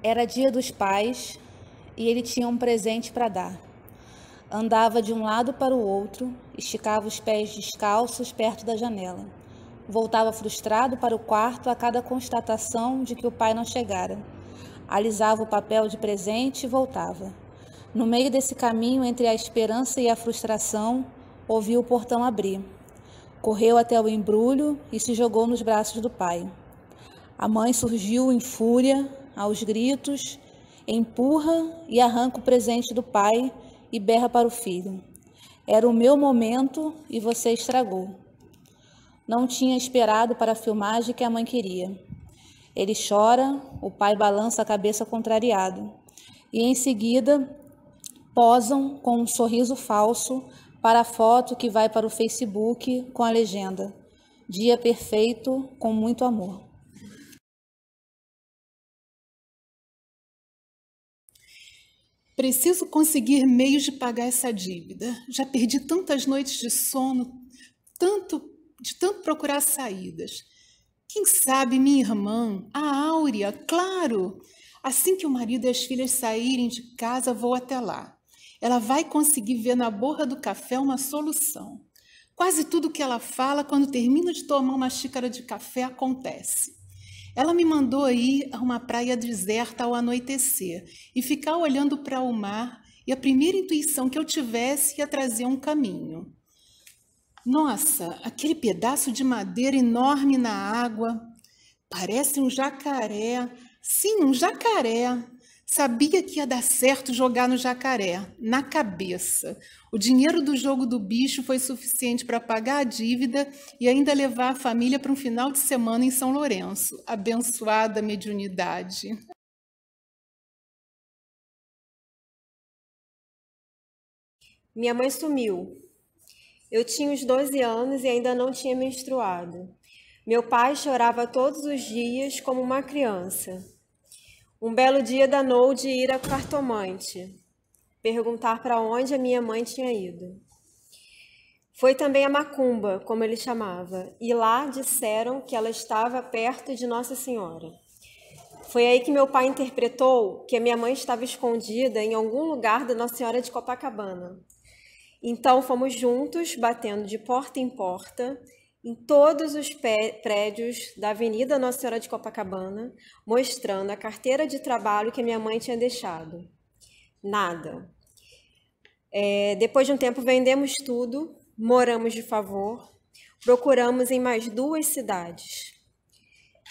Era dia dos pais e ele tinha um presente para dar. Andava de um lado para o outro, esticava os pés descalços perto da janela. Voltava frustrado para o quarto a cada constatação de que o pai não chegara. Alisava o papel de presente e voltava. No meio desse caminho entre a esperança e a frustração, ouviu o portão abrir. Correu até o embrulho e se jogou nos braços do pai. A mãe surgiu em fúria, aos gritos, empurra e arranca o presente do pai e berra para o filho. Era o meu momento e você estragou. Não tinha esperado para a filmagem que a mãe queria. Ele chora, o pai balança a cabeça contrariado. E em seguida, posam com um sorriso falso para a foto que vai para o Facebook com a legenda: Dia perfeito, com muito amor. Preciso conseguir meios de pagar essa dívida. Já perdi tantas noites de sono, de tanto procurar saídas. Quem sabe minha irmã, a Áurea, claro. Assim que o marido e as filhas saírem de casa, vou até lá. Ela vai conseguir ver na borra do café uma solução. Quase tudo que ela fala, quando termina de tomar uma xícara de café, acontece. Ela me mandou ir a uma praia deserta ao anoitecer e ficar olhando para o mar, e a primeira intuição que eu tivesse ia trazer um caminho. Nossa, aquele pedaço de madeira enorme na água, parece um jacaré. Sim, um jacaré. Sabia que ia dar certo jogar no jacaré, na cabeça. O dinheiro do jogo do bicho foi suficiente para pagar a dívida e ainda levar a família para um final de semana em São Lourenço. Abençoada mediunidade. Minha mãe sumiu. Eu tinha uns 12 anos e ainda não tinha menstruado. Meu pai chorava todos os dias como uma criança. Um belo dia danou de ir ao cartomante, perguntar para onde a minha mãe tinha ido. Foi também a macumba, como ele chamava, e lá disseram que ela estava perto de Nossa Senhora. Foi aí que meu pai interpretou que a minha mãe estava escondida em algum lugar da Nossa Senhora de Copacabana. Então fomos juntos, batendo de porta em porta, em todos os prédios da Avenida Nossa Senhora de Copacabana, mostrando a carteira de trabalho que a minha mãe tinha deixado. Nada. Depois de um tempo, vendemos tudo, moramos de favor, procuramos em mais 2 cidades.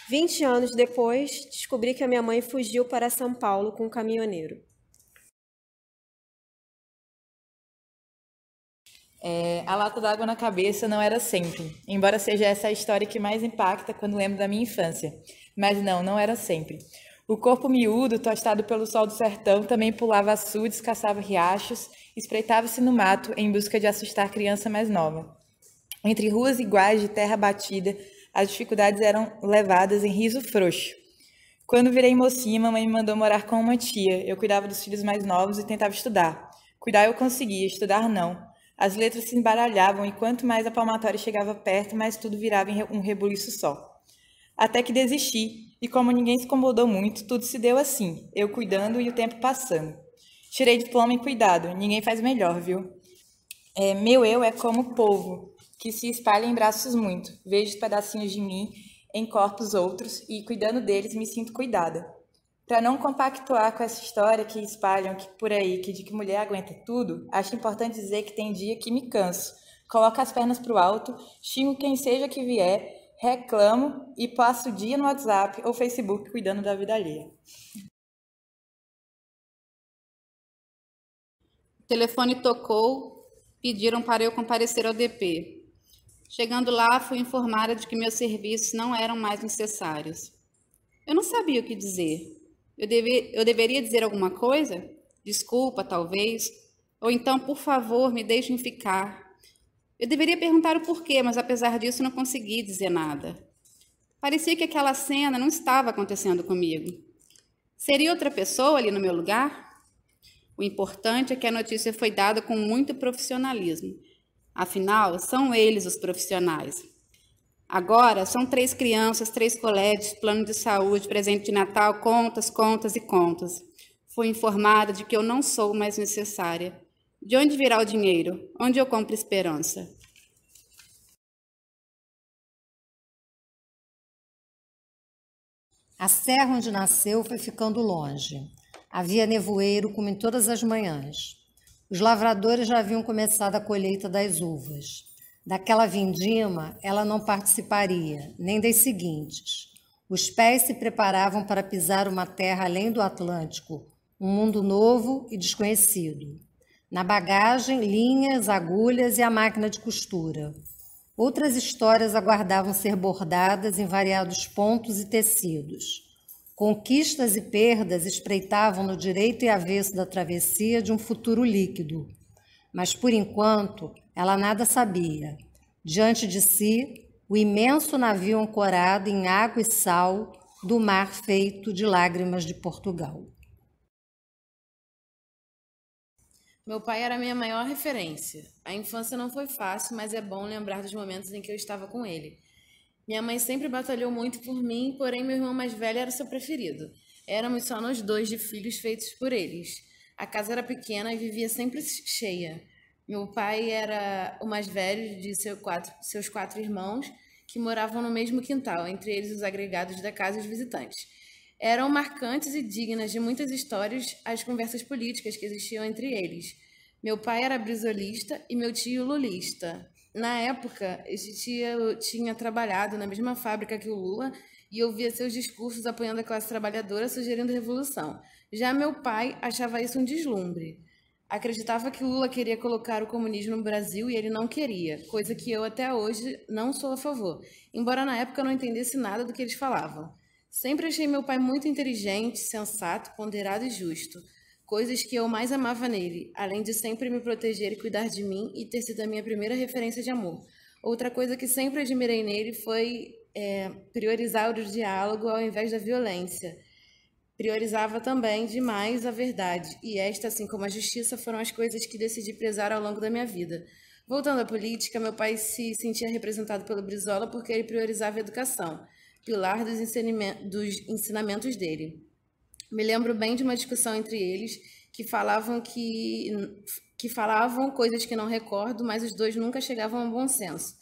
20 anos depois, descobri que a minha mãe fugiu para São Paulo com um caminhoneiro. A lata d'água na cabeça não era sempre, embora seja essa a história que mais impacta quando lembro da minha infância. Mas não era sempre. O corpo miúdo, tostado pelo sol do sertão, também pulava açudes, caçava riachos, espreitava-se no mato em busca de assustar a criança mais nova. Entre ruas iguais de terra batida, as dificuldades eram levadas em riso frouxo. Quando virei mocinha, mamãe me mandou morar com uma tia. Eu cuidava dos filhos mais novos e tentava estudar. Cuidar eu conseguia, estudar não. As letras se embaralhavam e quanto mais a palmatória chegava perto, mais tudo virava em um rebuliço só. Até que desisti, e como ninguém se incomodou muito, tudo se deu assim, eu cuidando e o tempo passando. Tirei diploma em cuidado, ninguém faz melhor, viu? Meu eu é como o polvo, que se espalha em braços muito. Vejo os pedacinhos de mim em corpos outros e, cuidando deles, me sinto cuidada. Para não compactuar com essa história que espalham por aí, que de que mulher aguenta tudo, acho importante dizer que tem dia que me canso. Coloco as pernas para o alto, xingo quem seja que vier, reclamo e passo o dia no WhatsApp ou Facebook cuidando da vida alheia. O telefone tocou, pediram para eu comparecer ao DP. Chegando lá, fui informada de que meus serviços não eram mais necessários. Eu não sabia o que dizer. Eu deveria dizer alguma coisa? Desculpa, talvez. Ou então, por favor, me deixem ficar. Eu deveria perguntar o porquê, mas apesar disso não consegui dizer nada. Parecia que aquela cena não estava acontecendo comigo. Seria outra pessoa ali no meu lugar? O importante é que a notícia foi dada com muito profissionalismo. Afinal, são eles os profissionais. Agora, são 3 crianças, 3 colégios, plano de saúde, presente de Natal, contas, contas e contas. Fui informada de que eu não sou mais necessária. De onde virá o dinheiro? Onde eu compro esperança? A serra onde nasceu foi ficando longe. Havia nevoeiro como em todas as manhãs. Os lavradores já haviam começado a colheita das uvas. Daquela vindima, ela não participaria, nem das seguintes. Os pés se preparavam para pisar uma terra além do Atlântico, um mundo novo e desconhecido. Na bagagem, linhas, agulhas e a máquina de costura. Outras histórias aguardavam ser bordadas em variados pontos e tecidos. Conquistas e perdas espreitavam no direito e avesso da travessia de um futuro líquido. Mas, por enquanto, ela nada sabia. Diante de si, o imenso navio ancorado em água e sal do mar feito de lágrimas de Portugal. Meu pai era a minha maior referência. A infância não foi fácil, mas é bom lembrar dos momentos em que eu estava com ele. Minha mãe sempre batalhou muito por mim, porém meu irmão mais velho era seu preferido. Éramos só nós 2 de filhos feitos por eles. A casa era pequena e vivia sempre cheia. Meu pai era o mais velho de seus 4 irmãos, que moravam no mesmo quintal, entre eles os agregados da casa e os visitantes. Eram marcantes e dignas de muitas histórias as conversas políticas que existiam entre eles. Meu pai era brisolista e meu tio lulista. Na época, esse tio tinha trabalhado na mesma fábrica que o Lula e ouvia seus discursos apoiando a classe trabalhadora, sugerindo revolução. Já meu pai achava isso um deslumbre. Acreditava que o Lula queria colocar o comunismo no Brasil e ele não queria, coisa que eu até hoje não sou a favor, embora na época eu não entendesse nada do que eles falavam. Sempre achei meu pai muito inteligente, sensato, ponderado e justo, coisas que eu mais amava nele, além de sempre me proteger e cuidar de mim e ter sido a minha primeira referência de amor. Outra coisa que sempre admirei nele foi priorizar o diálogo ao invés da violência. Priorizava também demais a verdade, e esta, assim como a justiça, foram as coisas que decidi prezar ao longo da minha vida. Voltando à política, meu pai se sentia representado pelo Brizola porque ele priorizava a educação, pilar dos ensinamentos dele. Me lembro bem de uma discussão entre eles que falavam coisas que não recordo, mas os 2 nunca chegavam a um bom senso.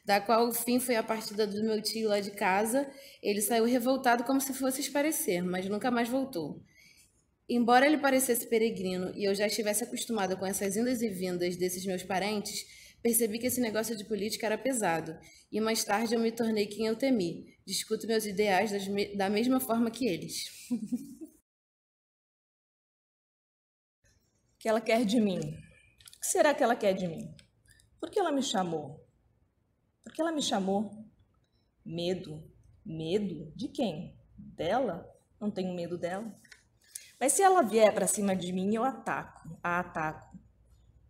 Da qual o fim foi a partida do meu tio lá de casa. Ele saiu revoltado como se fosse esparecer, mas nunca mais voltou. Embora ele parecesse peregrino e eu já estivesse acostumada com essas indas e vindas desses meus parentes, percebi que esse negócio de política era pesado, e mais tarde eu me tornei quem eu temi. Discuto meus ideais da mesma forma que eles. O que ela quer de mim? O que será que ela quer de mim? Por que ela me chamou? Por que ela me chamou? Medo? Medo? De quem? Dela? Não tenho medo dela. Mas se ela vier para cima de mim, eu a ataco.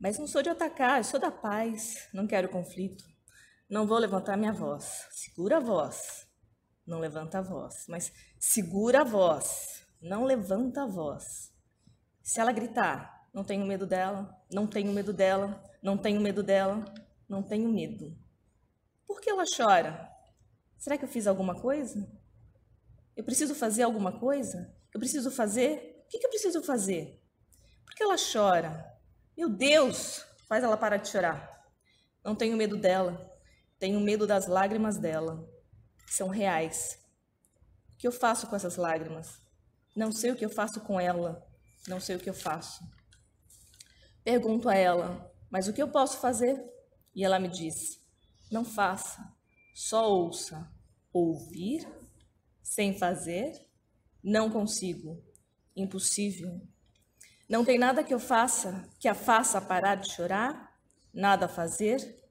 Mas não sou de atacar, eu sou da paz. Não quero conflito. Não vou levantar minha voz. Segura a voz. Não levanta a voz. Mas segura a voz. Não levanta a voz. Se ela gritar, não tenho medo dela, não tenho medo dela, não tenho medo dela, não tenho medo. Por que ela chora? Será que eu fiz alguma coisa? Eu preciso fazer alguma coisa? Eu preciso fazer? O que eu preciso fazer? Por que ela chora? Meu Deus, faz ela parar de chorar. Não tenho medo dela, tenho medo das lágrimas dela. São reais. O que eu faço com essas lágrimas? Não sei o que eu faço com ela, não sei o que eu faço. Pergunto a ela, mas o que eu posso fazer? E ela me diz, não faça, só ouça. Ouvir? Sem fazer? Não consigo. Impossível. Não tem nada que eu faça que a faça parar de chorar? Nada a fazer?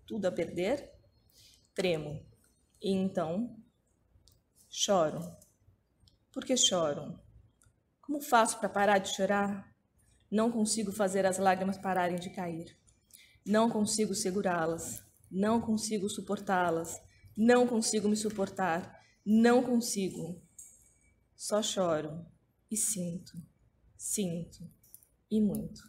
Tudo a perder? Tremo. E então, choro. Por que choro? Como faço para parar de chorar? Não consigo fazer as lágrimas pararem de cair. Não consigo segurá-las. Não consigo suportá-las. Não consigo me suportar. Não consigo. Só choro e sinto, sinto e muito.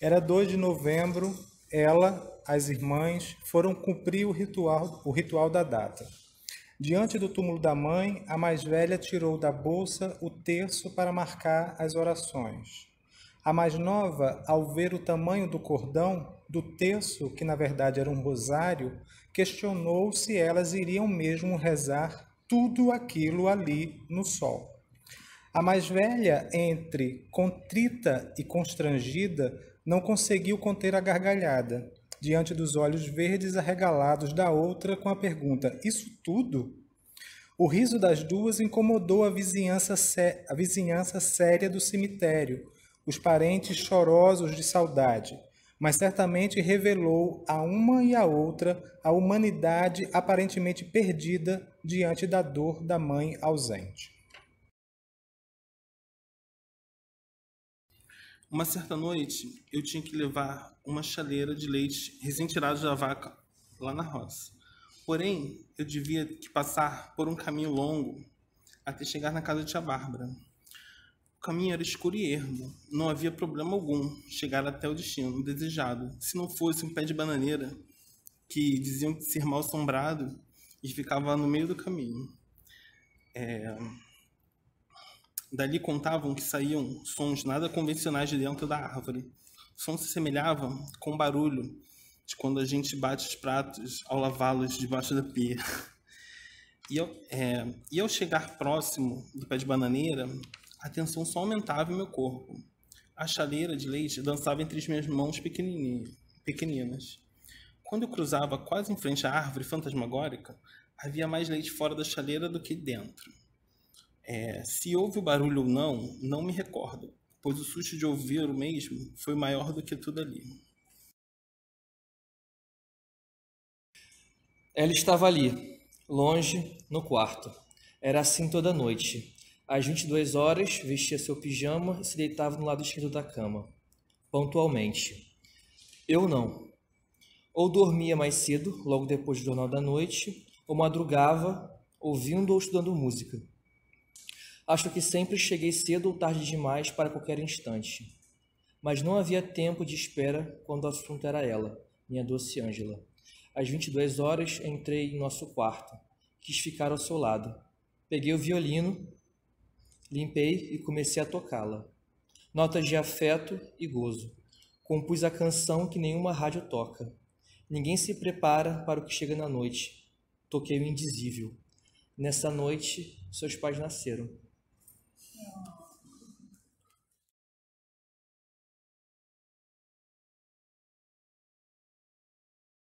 Era 2 de novembro, ela, as irmãs, foram cumprir o ritual da data. Diante do túmulo da mãe, a mais velha tirou da bolsa o terço para marcar as orações. A mais nova, ao ver o tamanho do cordão, do terço, que na verdade era um rosário, questionou se elas iriam mesmo rezar tudo aquilo ali no sol. A mais velha, entre contrita e constrangida, não conseguiu conter a gargalhada, diante dos olhos verdes arregalados da outra com a pergunta: isso tudo? O riso das duas incomodou a vizinhança séria do cemitério, os parentes chorosos de saudade, mas certamente revelou a uma e a outra a humanidade aparentemente perdida diante da dor da mãe ausente. Uma certa noite, eu tinha que levar uma chaleira de leite recém-tirado da vaca lá na roça. Porém, eu devia que passar por um caminho longo até chegar na casa de tia Bárbara. O caminho era escuro e ermo. Não havia problema algum chegar até o destino desejado, se não fosse um pé de bananeira que diziam ser mal assombrado e ficava no meio do caminho. Dali contavam que saíam sons nada convencionais de dentro da árvore. Sons se semelhavam com o barulho de quando a gente bate os pratos ao lavá-los debaixo da pia. E ao chegar próximo do pé de bananeira, a tensão só aumentava em meu corpo. A chaleira de leite dançava entre as minhas mãos pequeninas. Quando eu cruzava quase em frente à árvore fantasmagórica, havia mais leite fora da chaleira do que dentro. Se houve o barulho ou não, não me recordo, pois o susto de ouvir o mesmo foi maior do que tudo ali. Ela estava ali, longe, no quarto. Era assim toda noite. Às 22 horas, vestia seu pijama e se deitava no lado esquerdo da cama. Pontualmente. Eu não. Ou dormia mais cedo, logo depois do jornal da noite, ou madrugava, ouvindo ou estudando música. Acho que sempre cheguei cedo ou tarde demais para qualquer instante. Mas não havia tempo de espera quando o assunto era ela, minha doce Ângela. Às 22 horas, entrei em nosso quarto. Quis ficar ao seu lado. Peguei o violino, limpei e comecei a tocá-la. Notas de afeto e gozo. Compus a canção que nenhuma rádio toca. Ninguém se prepara para o que chega na noite. Toquei o indizível. Nessa noite, seus pais nasceram.